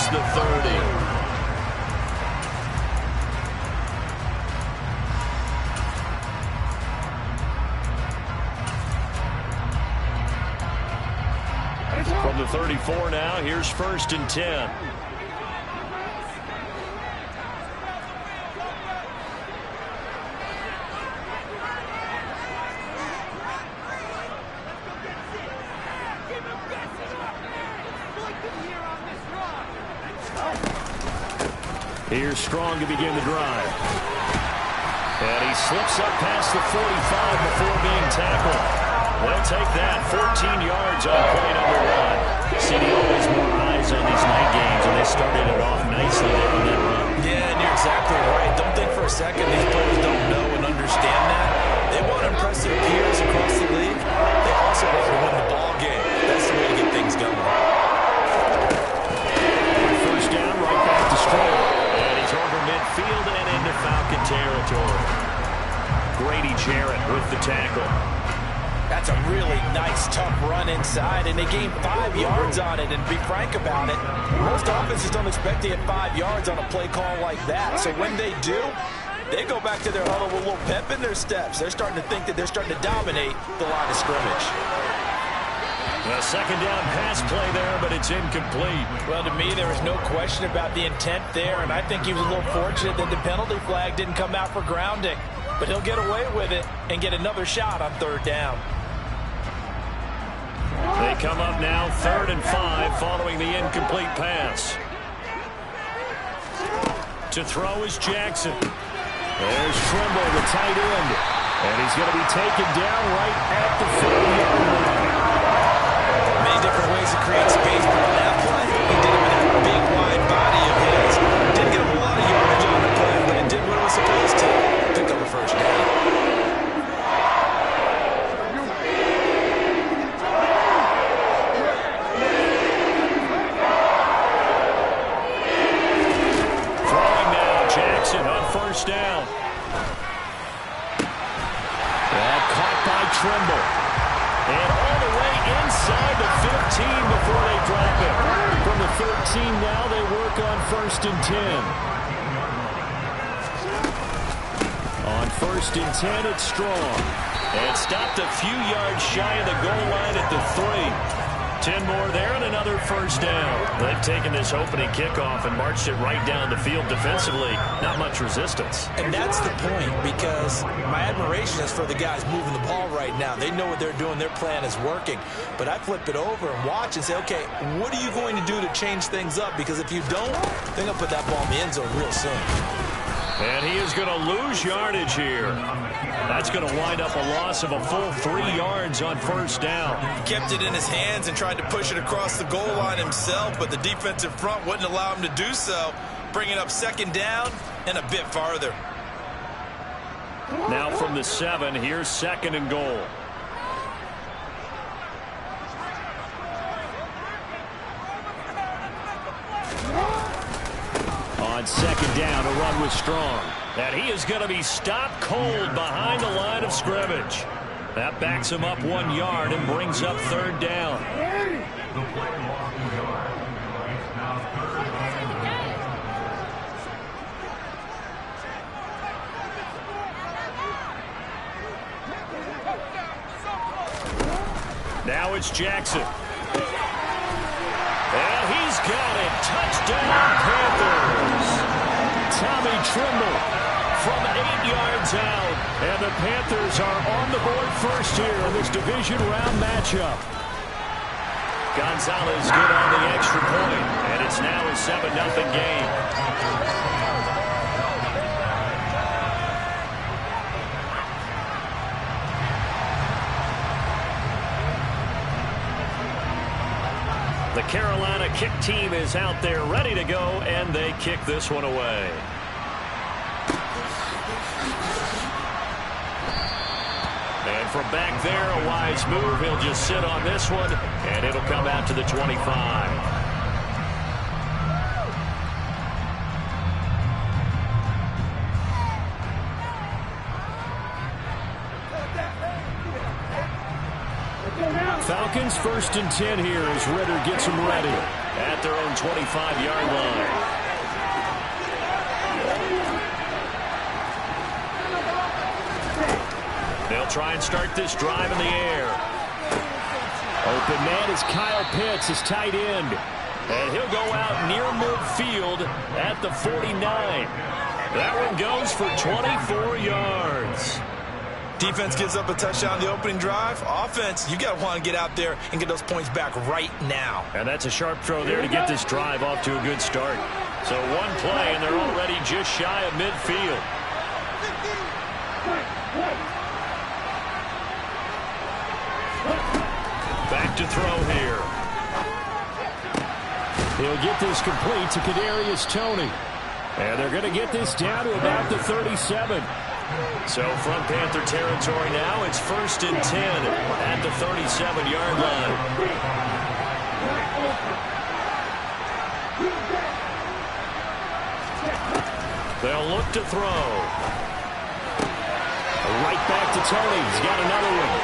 past the 30. From the 34 now, here's 1st and 10. Here's Strong to begin the drive. And he slips up past the 45 before being tackled. They'll take that. 14 yards on play number 1. CD, always more eyes on these night games, and they started it off nicely there on that run. Yeah, and you're exactly right. Don't think for a second these players don't know and understand that. They want to impress their peers across the league. They also want to win the ball game. That's the way to get things going. First down, right back to Strong. And he's over midfield and into Falcon territory. Grady Jarrett with the tackle. That's a really nice, tough run inside, and they gained 5 yards on it. And to be frank about it, most offenses don't expect to get 5 yards on a play call like that. So when they do, they go back to their huddle with a little pep in their steps. They're starting to think that they're starting to dominate the line of scrimmage. A second down pass play there, but it's incomplete. Well, to me, there was no question about the intent there, and I think he was a little fortunate that the penalty flag didn't come out for grounding. But he'll get away with it and get another shot on 3rd down. They come up now 3rd and 5 following the incomplete pass. To throw is Jackson. There's Trimble, the tight end. And he's going to be taken down right at the 40-yard line. Many different ways to create space, but on that play, he did it with that big, wide body of his. Didn't get a whole lot of yardage on the play, but it did what it was supposed to. Picked up the 1st down. Throwing now, Jackson on 1st down. Caught by Trimble. And all the way inside the 15 before they drop it. From the 13 now, they work on 1st and 10. On 1st and 10, it's Strong. And stopped a few yards shy of the goal line at the 3. 10 more there and another 1st down. They've taken this opening kickoff and marched it right down the field defensively. Not much resistance. And that's the point, because my admiration is for the guys moving the ball right now. They know what they're doing. Their plan is working. But I flip it over and watch and say, okay, what are you going to do to change things up? Because if you don't, they're going to put that ball in the end zone real soon. And he is going to lose yardage here. That's going to wind up a loss of a full 3 yards on 1st down. He kept it in his hands and tried to push it across the goal line himself, but the defensive front wouldn't allow him to do so, bringing up 2nd down and a bit farther. Now from the 7, here's 2nd and goal. On 2nd down, a run with Strong. And he is going to be stopped cold behind the line of scrimmage. That backs him up 1 yard and brings up 3rd down. Now it's Jackson. And he's got it. Touchdown, Panthers. Tommy Trimble from 8 yards out. And the Panthers are on the board first here in this division round matchup. Gonzalez good on the extra point. And it's now a 7-0 game. The Carolina kick team is out there ready to go, and they kick this one away. And from back there, a wise move. He'll just sit on this one, and it'll come out to the 25. Falcons 1st and 10 here as Ritter gets them ready. at their own 25-yard line. They'll try and start this drive in the air. Open man is Kyle Pitts, his tight end. And he'll go out near midfield at the 49. That one goes for 24 yards. Defense gives up a touchdown on the opening drive. Offense, you got to want to get out there and get those points back right now. And that's a sharp throw there to get this drive off to a good start. So one play, and they're already just shy of midfield. Back to throw here. He'll get this complete to Kadarius Toney. And they're going to get this down to about the 37. So from Panther territory now, it's 1st and 10 at the 37-yard line. They'll look to throw. Right back to Toney. He's got another one.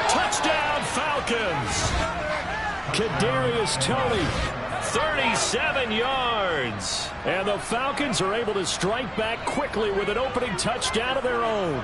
Touchdown, Falcons. Kadarius Toney, 37 yards. And the Falcons are able to strike back quickly with an opening touchdown of their own.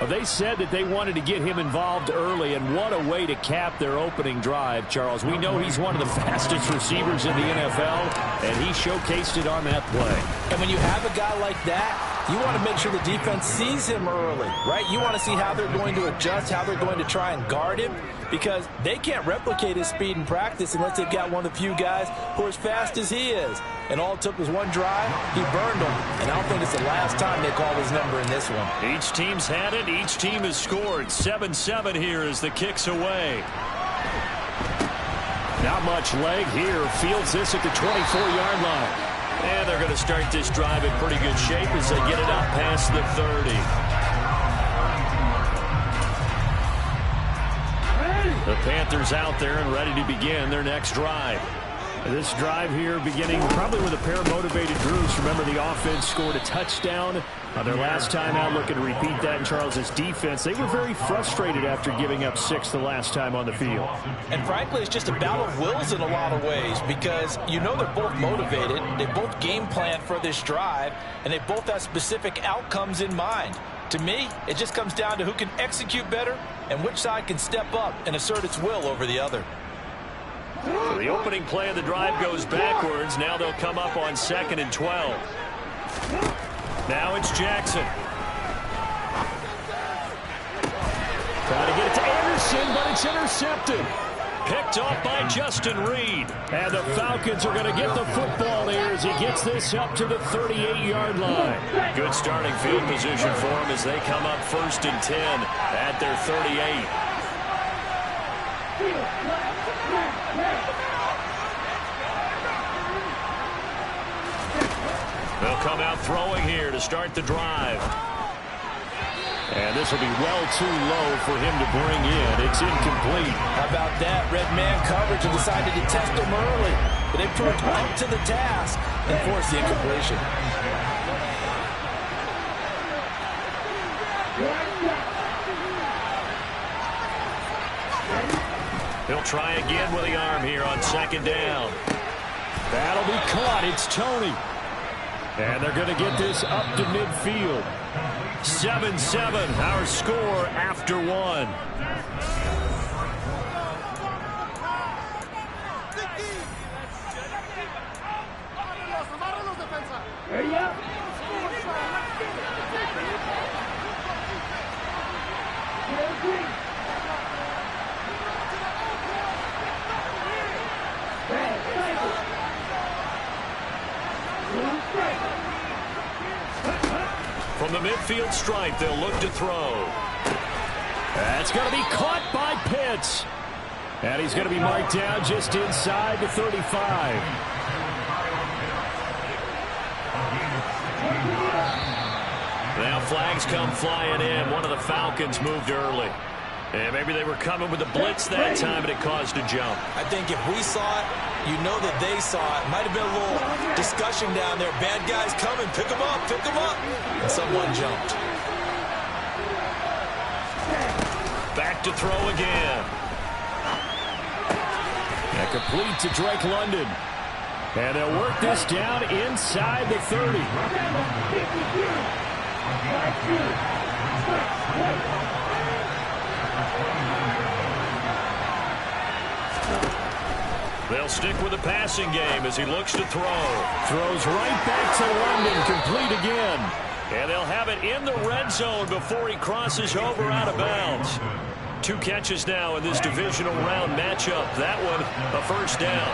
They said that they wanted to get him involved early, and what a way to cap their opening drive, Charles. We know he's one of the fastest receivers in the NFL, and he showcased it on that play. And when you have a guy like that, you want to make sure the defense sees him early, right? You want to see how they're going to adjust, how they're going to try and guard him, because they can't replicate his speed in practice unless they've got one of the few guys who are as fast as he is. And all it took was one drive. He burned them, and I don't think it's the last time they call his number in this one. Each team's had it. Each team has scored. 7-7 here as the kick's away. Not much leg here. Fields this at the 24-yard line. And they're going to start this drive in pretty good shape as they get it up past the 30. The Panthers out there and ready to begin their next drive. This drive here beginning probably with a pair of motivated Drews. Remember, the offense scored a touchdown on their last time out. Looking to repeat that in Charles's defense. They were very frustrated after giving up 6 the last time on the field. And frankly, it's just a battle of wills in a lot of ways, because you know they're both motivated. They both game plan for this drive, and they both have specific outcomes in mind. To me, it just comes down to who can execute better and which side can step up and assert its will over the other. So the opening play of the drive goes backwards. Now they'll come up on 2nd and 12. Now it's Jackson. Trying to get it to Anderson, but it's intercepted. Picked off by Justin Reed. And the Falcons are going to get the football here as he gets this up to the 38-yard line. Good starting field position for him as they come up 1st and 10 at their 38. They'll come out throwing here to start the drive. And this will be well too low for him to bring in. It's incomplete. How about that? Red man coverage and decided to test him early. But they proved up to the task and forced the incompletion. He'll try again with the arm here on 2nd down. That'll be caught. It's Toney. And they're going to get this up to midfield. 7-7, our score after 1. From the midfield stripe, they'll look to throw. That's going to be caught by Pitts. And he's going to be marked down just inside the 35. Now flags come flying in. One of the Falcons moved early. And maybe they were coming with a blitz that time, and it caused a jump. I think if we saw it, you know that they saw it. Might have been a little discussion down there. Bad guys coming. Pick them up. Pick them up. And someone jumped. Back to throw again. And complete to Drake London. And they'll work this down inside the 30. They'll stick with the passing game as he looks to throw. Throws right back to London, complete again. And they'll have it in the red zone before he crosses over out of bounds. 2 catches now in this divisional round matchup. That one, a first down.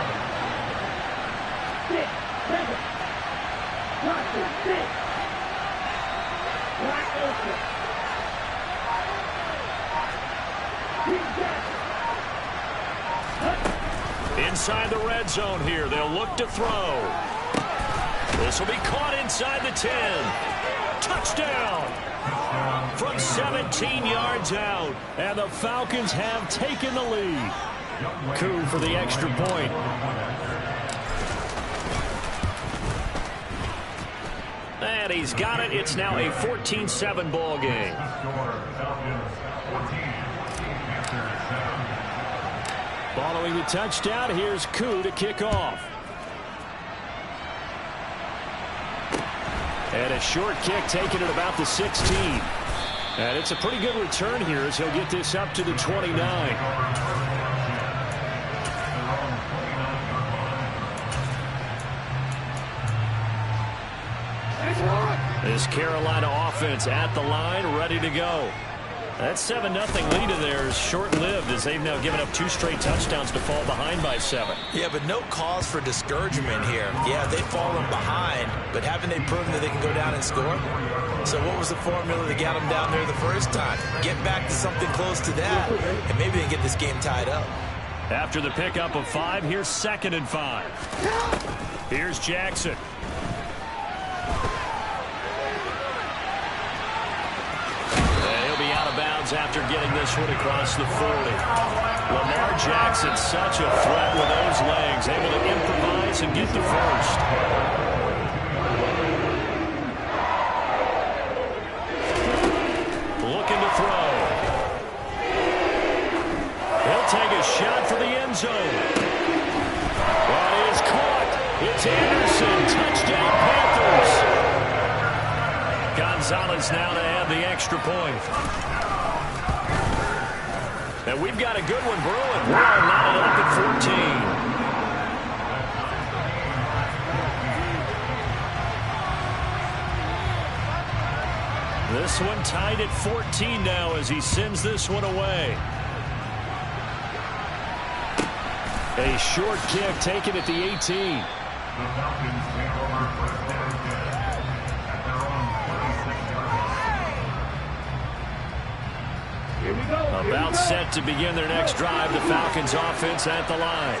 Inside the red zone here, they'll look to throw. This will be caught inside the 10. Touchdown! From 17 yards out, and the Falcons have taken the lead. Coup for the extra point. And he's got it. It's now a 14-7 ball game. Following the touchdown, here's Coup to kick off. And a short kick taken at about the 16. And it's a pretty good return here as he'll get this up to the 29. This Carolina offense at the line, ready to go. That 7-0 lead of theirs short-lived as they've now given up 2 straight touchdowns to fall behind by 7. Yeah, but no cause for discouragement here. Yeah, they've fallen behind, but haven't they proven that they can go down and score? So what was the formula that got them down there the first time? Get back to something close to that, and maybe they can get this game tied up. After the pickup of 5, here's 2nd and 5. Here's Jackson. After getting this one across the 40. Lamar Jackson, such a threat with those legs, able to improvise and get the first. Looking to throw. He'll take a shot for the end zone. Well, it is caught. It's Anderson. Touchdown, Panthers. Gonzalez now to add the extra point. And we've got a good one brewing. We're all knotted up at 14. This one tied at 14 now as he sends this one away. A short kick taken at the 18. About set to begin their next drive, the Falcons offense at the line.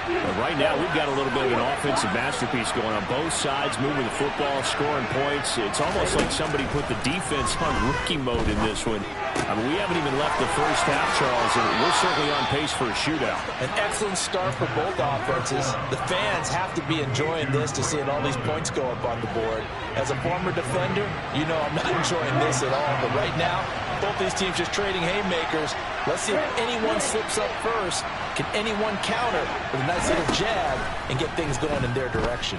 But right now, we've got a little bit of an offensive masterpiece going on both sides, moving the football, scoring points. It's almost like somebody put the defense on rookie mode in this one. I mean, we haven't even left the first half, Charles, and we're certainly on pace for a shootout. An excellent start for both offenses. The fans have to be enjoying this to seeing all these points go up on the board. As a former defender, you know I'm not enjoying this at all. But right now, both these teams just trading haymakers. Let's see if anyone slips up first. Can anyone counter with a nice little jab and get things going in their direction?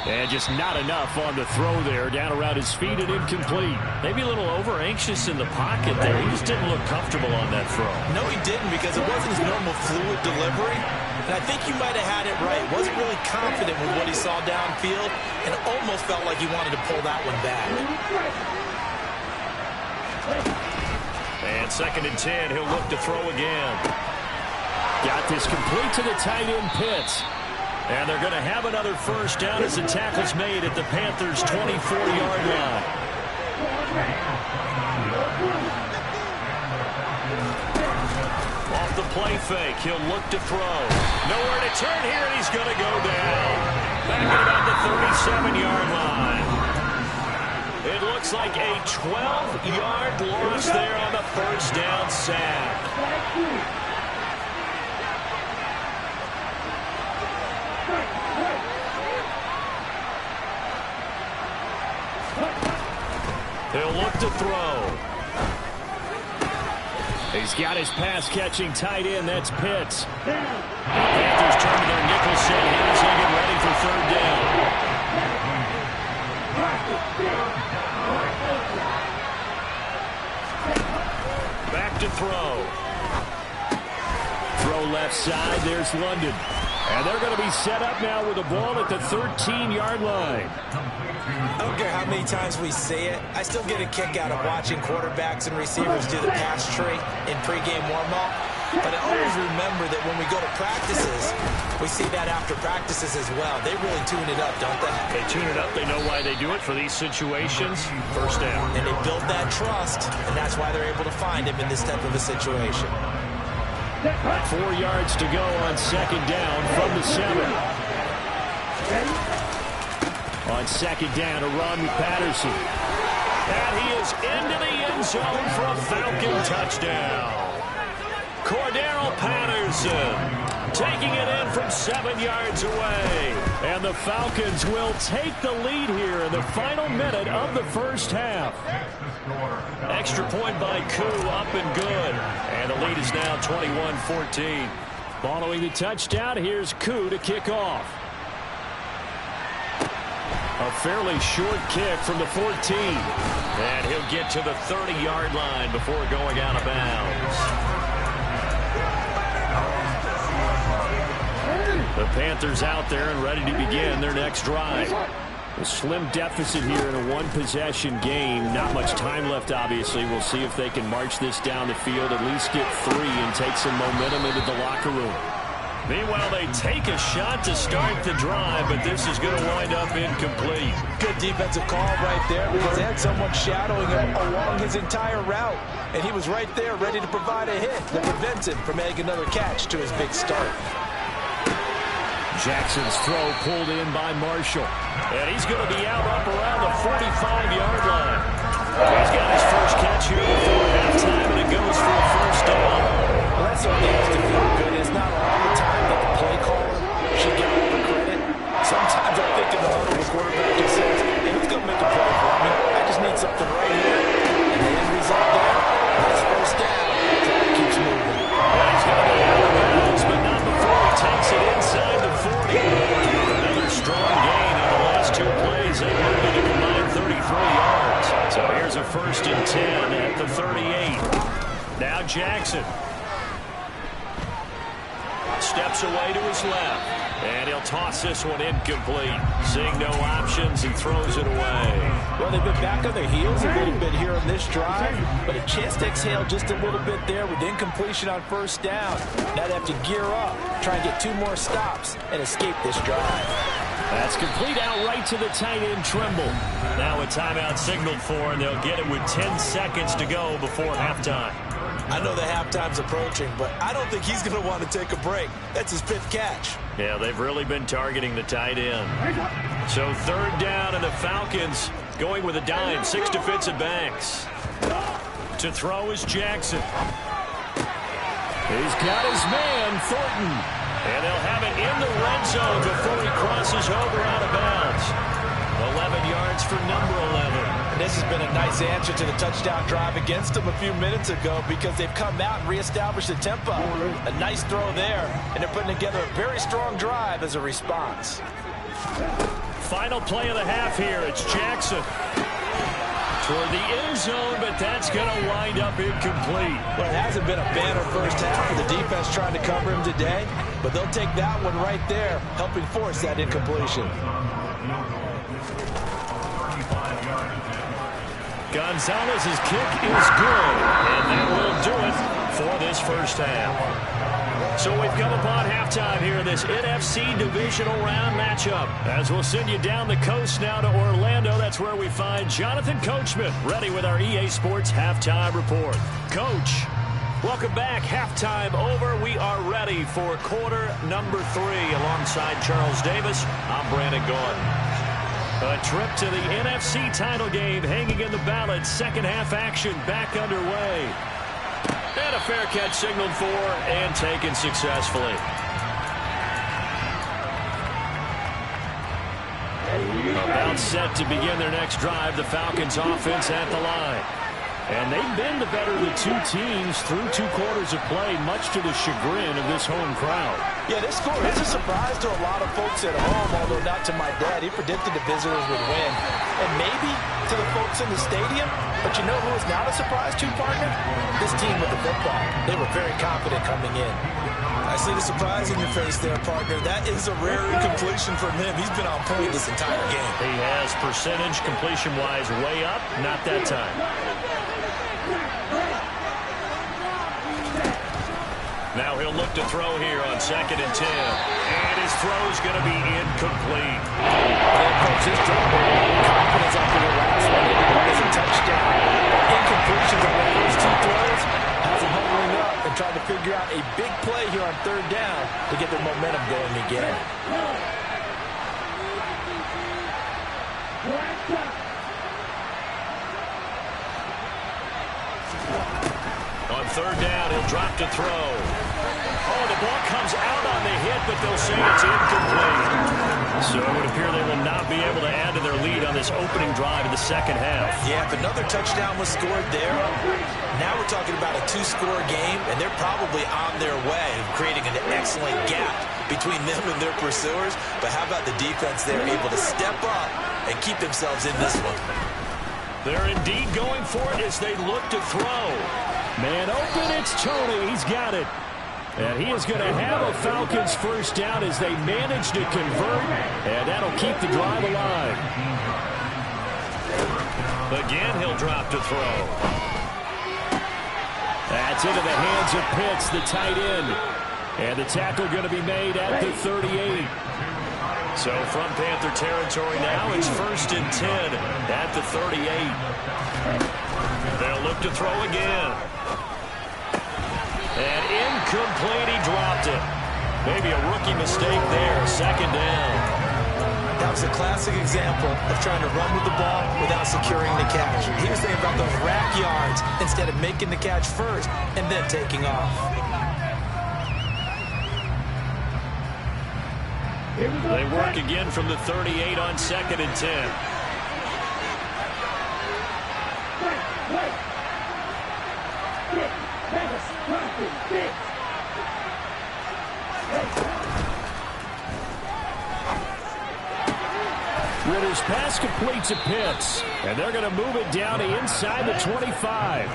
And just not enough on the throw there. Down around his feet and incomplete. Maybe a little over-anxious in the pocket there. He just didn't look comfortable on that throw. No, he didn't, because it wasn't his normal fluid delivery. And I think you might have had it right. Wasn't really confident with what he saw downfield, and it almost felt like he wanted to pull that one back. And 2nd and 10, he'll look to throw again. Got this complete to the tight end Pitts. And they're going to have another first down as the tackle's made at the Panthers' 24-yard line. Off the play fake, he'll look to throw. Nowhere to turn here, and he's going to go down. Back at about the 37-yard line. It looks like a 12-yard loss there on the first down sack. He'll look to throw. He's got his pass-catching tight end. That's Pitts. The Panthers turn to their nickel set here as they get ready for third down. Back to throw. Throw left side. There's London. And they're going to be set up now with the ball at the 13-yard line. I don't care how many times we see it. I still get a kick out of watching quarterbacks and receivers do the pass tree in pregame warm-up. But I always remember that when we go to practices, we see that after practices as well. They really tune it up, don't they? They tune it up. They know why they do it for these situations. First down. And they build that trust, and that's why they're able to find him in this type of a situation. 4 yards to go on second down from the 7. On second down, a run with Patterson. And he is into the end zone for a Falcon touchdown. Cordero Patterson taking it in from 7 yards away. And the Falcons will take the lead here in the final minute of the first half. Extra point by Koo, up and good. And the lead is now 21-14. Following the touchdown, here's Koo to kick off. A fairly short kick from the 14. And he'll get to the 30-yard line before going out of bounds. The Panthers out there and ready to begin their next drive. A slim deficit here in a one-possession game. Not much time left, obviously. We'll see if they can march this down the field, at least get 3 and take some momentum into the locker room. Meanwhile, they take a shot to start the drive, but this is going to wind up incomplete. Good defensive call right there because they had someone shadowing him along his entire route. And he was right there ready to provide a hit that prevents him from making another catch to his big start. Jackson's throw pulled in by Marshall. And he's going to be out up around the 45-yard line. He's got his first catch here before halftime, and it goes for a first down. Well, that certainly has to feel good. It's not all the time that the play caller should get all the credit. Sometimes I think in the huddle, the quarterback just says, hey, who's going to make a play for me? I just need something right here. And the end result there, nice first down. Clock keeps moving. And he's going to be out of bounds, but not before he takes it inside the 40. Another strong gain on the last 2 plays. They moved it a combined 33 yards. So here's a 1st and 10 at the 38. Now Jackson steps away to his left. And he'll toss this one incomplete. Seeing no options, he throws it away. Well, they've been back on their heels a little bit here on this drive, but a chance to exhale just a little bit there with incompletion on first down. Now they have to gear up, try and get 2 more stops, and escape this drive. That's complete out right to the tight end, Trimble. Now a timeout signaled for, and they'll get it with 10 seconds to go before halftime. I know the halftime's approaching, but I don't think he's going to want to take a break. That's his 5th catch. Yeah, they've really been targeting the tight end. So third down, and the Falcons going with a dime. 6 to Fitz and Banks. To throw is Jackson. He's got his man, Thornton. And they'll have it in the red zone before he crosses over out of bounds. 11 yards for number 11. And this has been a nice answer to the touchdown drive against them a few minutes ago because they've come out and reestablished the tempo. A nice throw there, and they're putting together a very strong drive as a response. Final play of the half here. It's Jackson toward the end zone, but that's going to wind up incomplete. Well, it hasn't been a banner first half for the defense trying to cover him today, but they'll take that one right there, helping force that incompletion. Gonzalez's kick is good, and that will do it for this first half. So we've come upon halftime here in this NFC divisional round matchup. As we'll send you down the coast now to Orlando, that's where we find Jonathan Coachman ready with our EA Sports halftime report. Coach, welcome back. Halftime over. We are ready for quarter number 3 alongside Charles Davis. I'm Brandon Gordon. A trip to the NFC title game hanging in the balance. Second half action back underway. And a fair catch signaled for and taken successfully. About set to begin their next drive. The Falcons offense at the line. And they've been the better of the two teams through 2 quarters of play, much to the chagrin of this home crowd. Yeah, this score is a surprise to a lot of folks at home, although not to my dad. He predicted the visitors would win. And maybe to the folks in the stadium, but you know who is not a surprise to, partner? This team with the football. They were very confident coming in. I see the surprise in your face there, partner. That is a rare incompletion from him. He's been on point this entire game. He has percentage completion-wise way up, not that time. Now he'll look to throw here on 2nd and 10. And his throw's going to be incomplete. That coach is dropping confidence after the last one. It was a touchdown. Incompletions on the first 2 throws. Has him huddling up and trying to figure out a big play here on 3rd down to get their momentum going again. On 3rd down, he'll drop to throw. Oh, the ball comes out on the hit, but they'll say it's incomplete. So it would appear they will not be able to add to their lead on this opening drive in the 2nd half. Yeah, if another touchdown was scored there, now we're talking about a 2-score game, and they're probably on their way, creating an excellent gap between them and their pursuers. But how about the defense there, able to step up and keep themselves in this one? They're indeed going for it as they look to throw. Man open, it's Tony. He's got it. And he is going to have a Falcons first down as they manage to convert, and that'll keep the drive alive. Again, he'll drop to throw. That's into the hands of Pitts, the tight end. And the tackle going to be made at the 38. So from Panther territory now, it's 1st and 10 at the 38. They'll look to throw again. And incomplete, he dropped it. Maybe a rookie mistake there, 2nd down. That was a classic example of trying to run with the ball without securing the catch. He was thinking about those rack yards instead of making the catch first and then taking off. They work again from the 38 on 2nd and 10. Ritter's pass complete to Pitts, and they're going to move it down to inside the 25.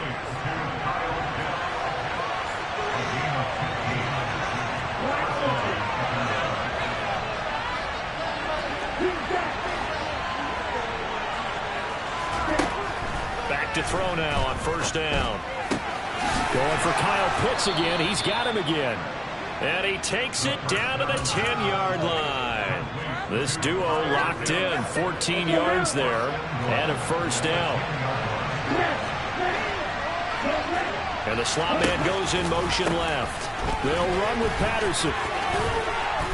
Back to throw now on 1st down. Going for Kyle Pitts again. He's got him again. And he takes it down to the 10-yard line. This duo locked in. 14 yards there and a first down. And the slot man goes in motion left. They'll run with Patterson.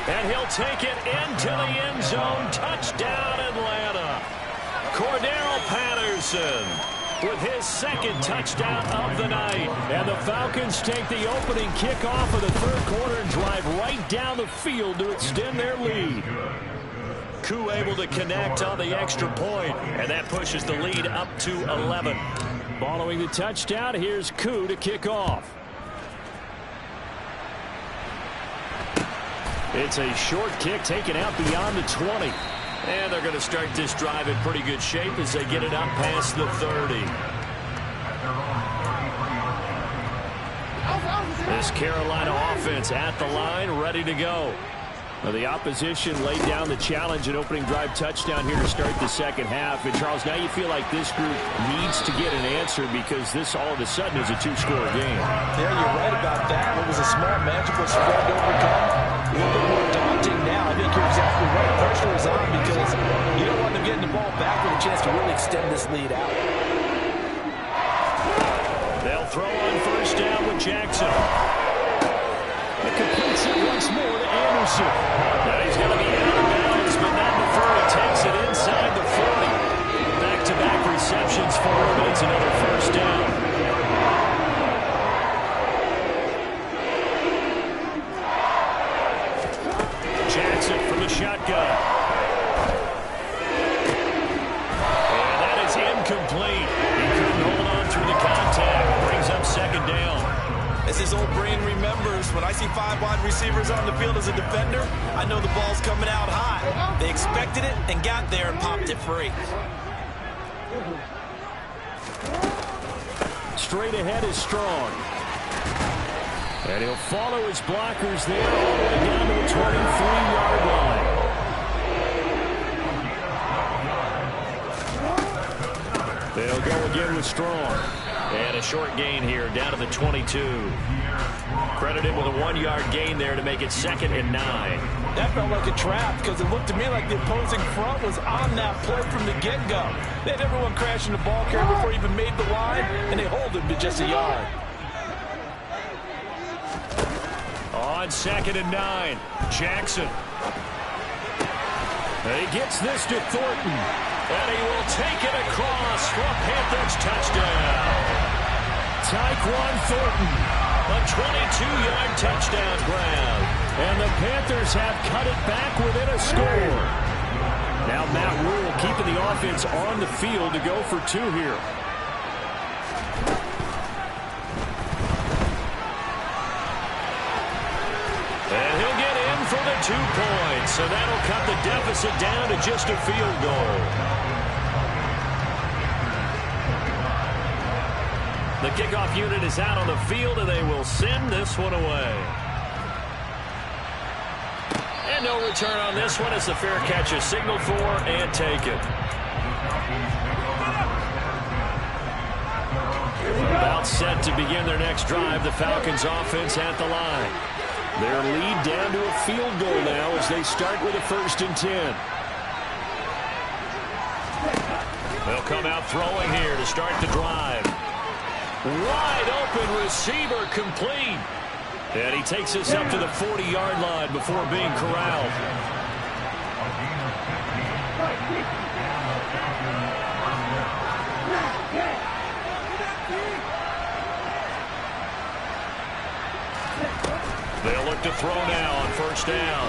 And he'll take it into the end zone. Touchdown, Atlanta. Cordero Patterson with his 2nd touchdown of the night. And the Falcons take the opening kickoff of the 3rd quarter and drive right down the field to extend their lead. Koo able to connect on the extra point, and that pushes the lead up to 11. Following the touchdown, here's Koo to kick off. It's a short kick taken out beyond the 20. And they're going to start this drive in pretty good shape as they get it up past the 30. This Carolina offense at the line, ready to go. Now the opposition laid down the challenge, an opening drive touchdown here to start the 2nd half. And, Charles, now you feel like this group needs to get an answer because this all of a sudden is a 2-score game. Yeah, you're right about that. It was a small, magical spread to overcome. A little bit more daunting now. I think you're exactly right. Pressure is on because you don't want them getting the ball back with a chance to really extend this lead out. They'll throw on 1st down with Jackson. It completes it once more to Anderson. Now he's going to be out of bounds, but not before he takes it inside the 40. Back-to-back receptions for him. It's another 1st down. Jackson from the shotgun. And that is incomplete. He couldn't hold on through the count. when I see 5 wide receivers on the field as a defender, I know the ball's coming out high. They expected it and got there and popped it free. Straight ahead is Strong. And he'll follow his blockers there all the way down to the 23-yard line. They'll go again with Strong. And a short gain here down to the 22. Credited with a 1-yard gain there to make it 2nd and 9. That felt like a trap because it looked to me like the opposing front was on that play from the get-go. They had everyone crashing the ball carrier before he even made the line, and they hold him to just a yard. On 2nd and 9, Jackson. He gets this to Thornton. And he will take it across for a Panthers touchdown. Tyquan Thornton, a 22-yard touchdown grab. And the Panthers have cut it back within a score. Now Matt Rule keeping the offense on the field to go for 2 here. And he'll get in for the 2 points. So that'll cut the deficit down to just a field goal. The kickoff unit is out on the field, and they will send this one away. And no return on this one as the fair catch is signaled for and taken. About set to begin their next drive, the Falcons offense at the line. Their lead down to a field goal now as they start with a 1st and 10. They'll come out throwing here to start the drive. Wide open receiver complete. And he takes us up to the 40-yard line before being corralled. They'll look to throw now on 1st down.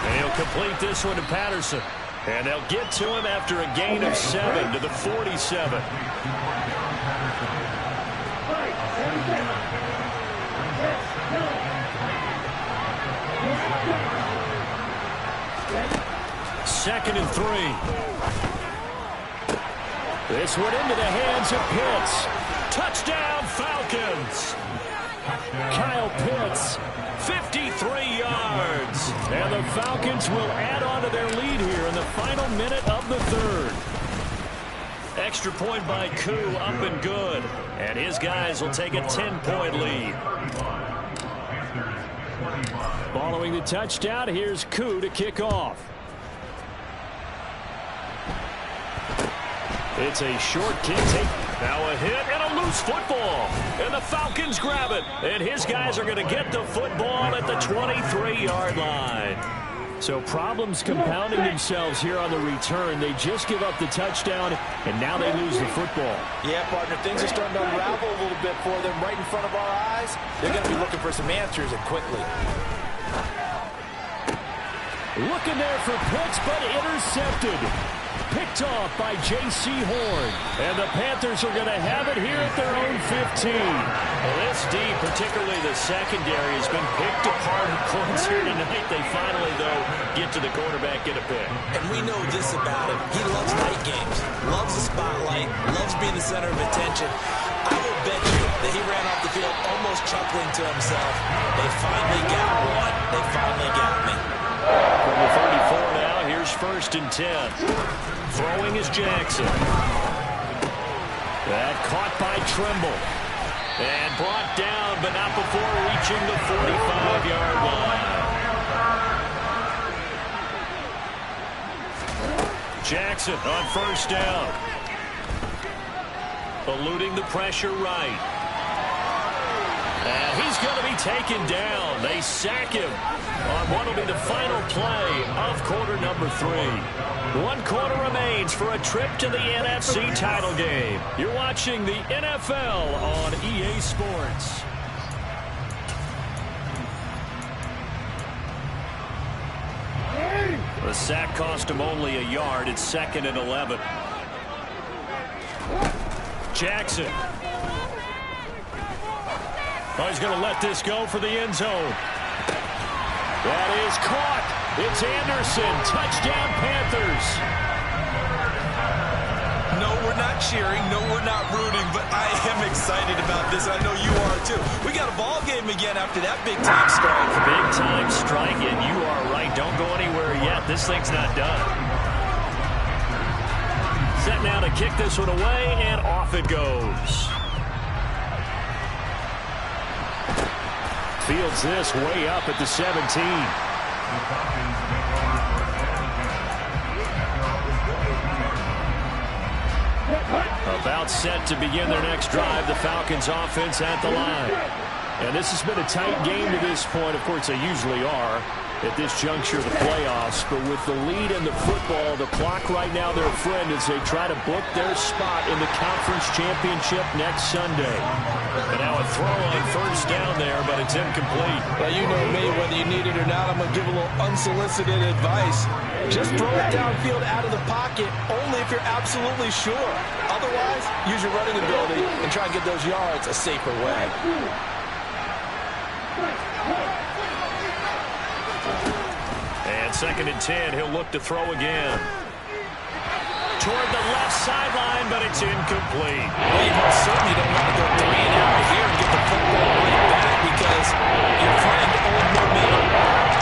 And he'll complete this one to Patterson. And they'll get to him after a gain of 7 to the 47. Second and 3. This one into the hands of Pitts. Touchdown, Falcons. Kyle Pitts, 53 yards. And the Falcons will add on to their lead here in the final minute of the 3rd. Extra point by Koo, up and good. And his guys will take a 10-point lead. Following the touchdown, here's Koo to kick off. It's a short kick. Now a hit and a loose football. And the Falcons grab it. And his guys are going to get the football at the 23-yard line. So problems compounding themselves here on the return. They just give up the touchdown, and now they lose the football. Yeah, partner, things are starting to unravel a little bit for them right in front of our eyes. They're going to be looking for some answers, and quickly. Looking there for Pitts, but intercepted. Picked off by J.C. Horn. And the Panthers are going to have it here at their own 15. Well, this D, particularly the secondary, has been picked apart in points here tonight. They finally, though, get to the quarterback, get a pick. And we know this about him. He loves night games, loves the spotlight, loves being the center of attention. I will bet you that he ran off the field almost chuckling to himself. They finally got one. They finally got me. From the 34 now, here's 1st and 10. Throwing is Jackson. That caught by Trimble. And brought down, but not before reaching the 45-yard line. Jackson on 1st down. Eluding the pressure right. And he's going to be taken down. They sack him on what will be the final play of quarter number 3. 1 quarter remains for a trip to the NFC title game. You're watching the NFL on EA Sports. The sack cost him only a yard. It's 2nd and 11. Jackson. Oh, he's going to let this go for the end zone. That is caught. It's Anderson. Touchdown, Panthers. No, we're not cheering. No, we're not rooting. But I am excited about this. I know you are, too. We got a ball game again after that big-time strike. Big-time strike, and you are right. Don't go anywhere yet. This thing's not done. Set now to kick this one away, and off it goes. Fields this way up at the 17. About set to begin their next drive. The Falcons offense at the line. And this has been a tight game to this point. Of course, they usually are at this juncture of the playoffs. But with the lead in the football, the clock right now their friend as they try to book their spot in the conference championship next Sunday. And now a throw on first down there, but it's incomplete. Well, you know me, whether you need it or not, I'm going to give a little unsolicited advice. Just throw it downfield out of the pocket, only if you're absolutely sure. Otherwise, use your running ability and try and get those yards a safer way. And 2nd and 10, he'll look to throw again. Toward the left sideline, but it's incomplete. Well, you most certainly don't want to go 3 and out here and get the football right back because your friend, old momentum,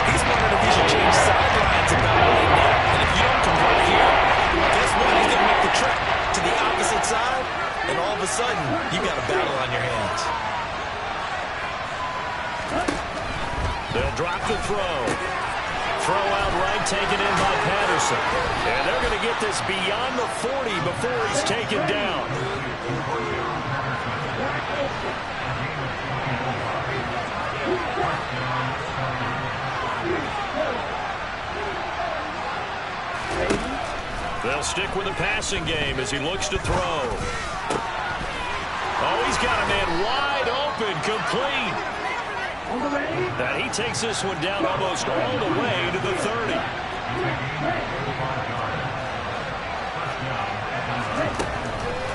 he's wondering if he should change sidelines about right now. And if you don't convert here, guess what? He's going to make the trek to the opposite side, and all of a sudden, you've got a battle on your hands. They'll drop the throw. Throw out right, taken in by Patterson. And they're going to get this beyond the 40 before he's taken down. They'll stick with the passing game as he looks to throw. Oh, he's got a man wide open, complete. And he takes this one down almost all the way to the 30.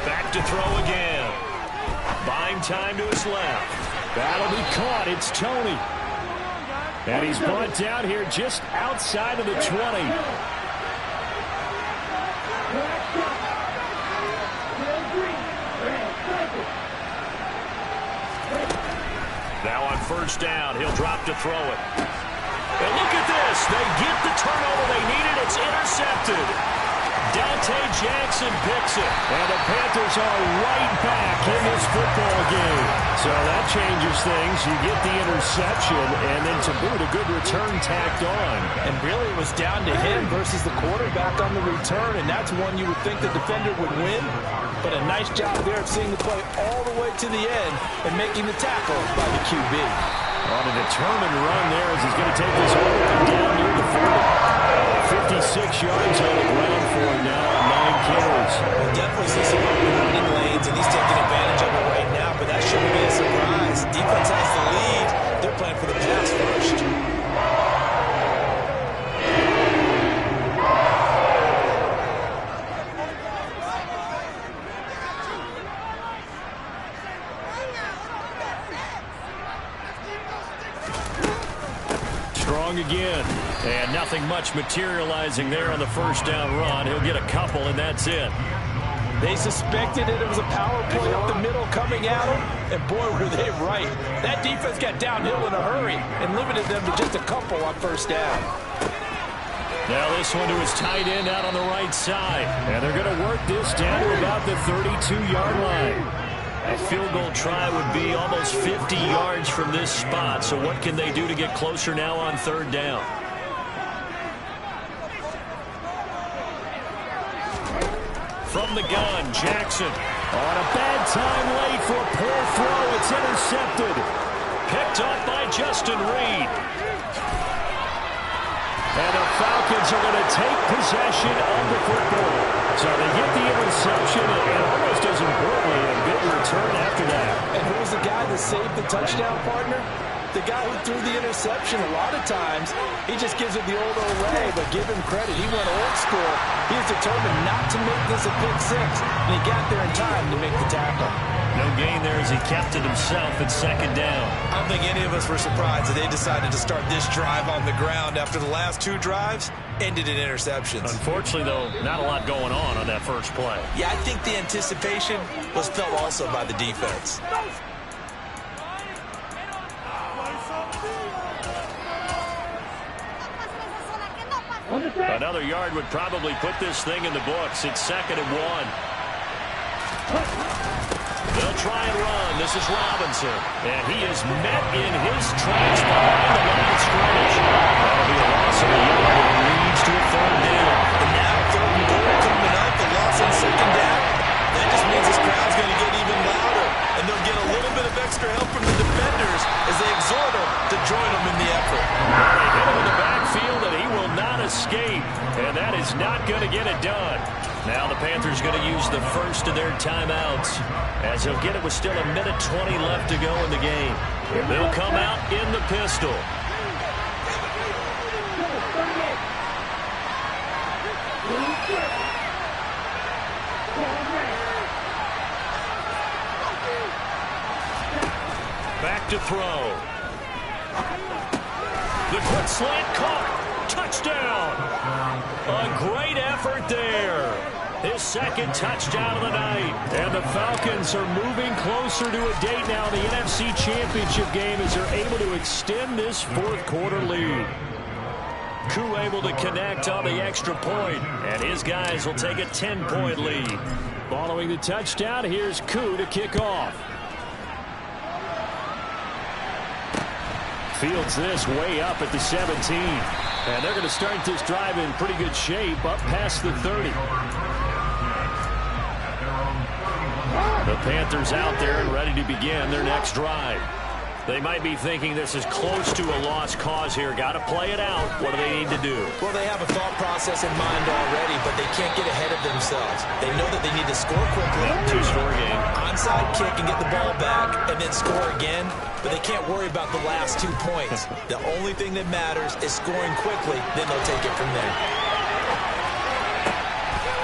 Back to throw again. Buying time to his left. That'll be caught. It's Tony. And he's brought down here just outside of the 20. Now on first down, he'll drop to throw it. And look at this. They get the turnover they needed. It's intercepted. Dante Jackson picks it. And the Panthers are right back in this football game. So that changes things. You get the interception, and then to boot, a good return tacked on. And really it was down to him versus the quarterback on the return, and that's one you would think the defender would win. But a nice job there of seeing the play all the way to the end and making the tackle by the QB. On a determined run there as he's going to take this all the way down near the 40. 56 yards on the ground for him now on 9 carries. We'll definitely see some open running lanes, and he's taking advantage of it right now, but that shouldn't be a surprise. Defense has the lead. They're playing for the pass first. Again, and nothing much materializing there on the first down run. He'll get a couple, and that's it. They suspected it was a power play up the middle coming at them, and boy, were they right. That defense got downhill in a hurry and limited them to just a couple on first down. Now this one to his tight end out on the right side, and they're going to work this down to about the 32-yard line. A field goal try would be almost 50 yards from this spot. So what can they do to get closer now on third down? From the gun, Jackson. On a bad time late for a poor throw. It's intercepted. Picked up by Justin Reed. And the Falcons are going to take possession of the football. So they get the interception, and almost as importantly, a big return after that. And who was the guy that saved the touchdown, partner? the guy who threw the interception, a lot of times, he just gives it the old way, but give him credit. He went old school. He was determined not to make this a pick six, and he got there in time to make the tackle. No gain there as he kept it himself at second down. I don't think any of us were surprised that they decided to start this drive on the ground after the last two drives ended in interceptions. Unfortunately, though, not a lot going on that first play. Yeah, I think the anticipation was felt also by the defense. Another yard would probably put this thing in the books. It's 2nd and 1. They'll try and run. This is Robinson. And he is met in his tracks behind the line of scrimmage. That'll be a loss of a yard and leads to a 3rd down. And now 3rd and goal coming up. The loss on 2nd down. That just means this crowd's going to get even louder. And they'll get a little bit of extra help from the defenders as they exhort them to join them in the effort. They hit him in the backfield, and he will not escape. And that is not going to get it done. Now the Panthers going to use the first of their timeouts, as he'll get it with still 1:20 left to go in the game. They'll come out in the pistol. Back to throw. The quick slant caught. Touchdown. A great effort there. His 2nd touchdown of the night. And the Falcons are moving closer to a date now in the NFC Championship game as they're able to extend this 4th quarter lead. Koo able to connect on the extra point, and his guys will take a 10-point lead. Following the touchdown, here's Koo to kick off. Fields this way up at the 17. And they're going to start this drive in pretty good shape up past the 30. The Panthers out there and ready to begin their next drive. They might be thinking this is close to a lost cause here. Got to play it out. What do they need to do? Well, they have a thought process in mind already, but they can't get ahead of themselves. They know that they need to score quickly. 2-score game. Onside kick and get the ball back and then score again. But they can't worry about the last 2 points. The only thing that matters is scoring quickly. Then they'll take it from there.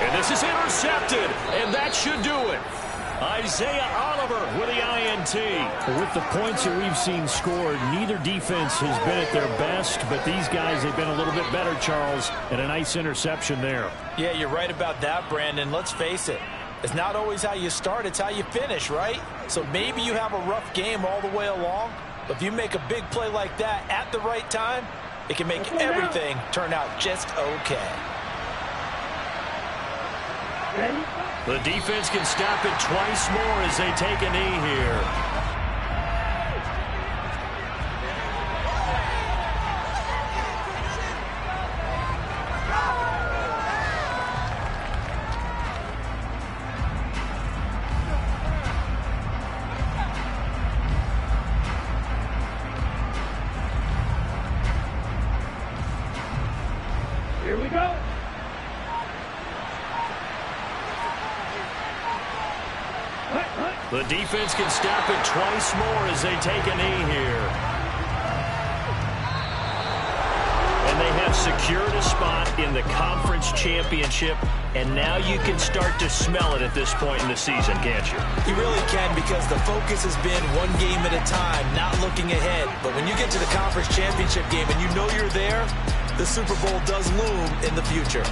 And this is intercepted. And that should do it. Isaiah Oliver with the INT. With the points that we've seen scored, neither defense has been at their best, but these guys have been a little bit better, Charles, and a nice interception there. Yeah, you're right about that, Brandon. Let's face it. It's not always how you start, it's how you finish, right? So maybe you have a rough game all the way along, but if you make a big play like that at the right time, it can make everything turn out just okay. The defense can stop it twice more as they take a knee here. Here we go. The defense can stop it twice more as they take a knee here. And they have secured a spot in the conference championship, and now you can start to smell it at this point in the season, can't you? You really can, because the focus has been one game at a time, not looking ahead. But when you get to the conference championship game and you know you're there, the Super Bowl does loom in the future.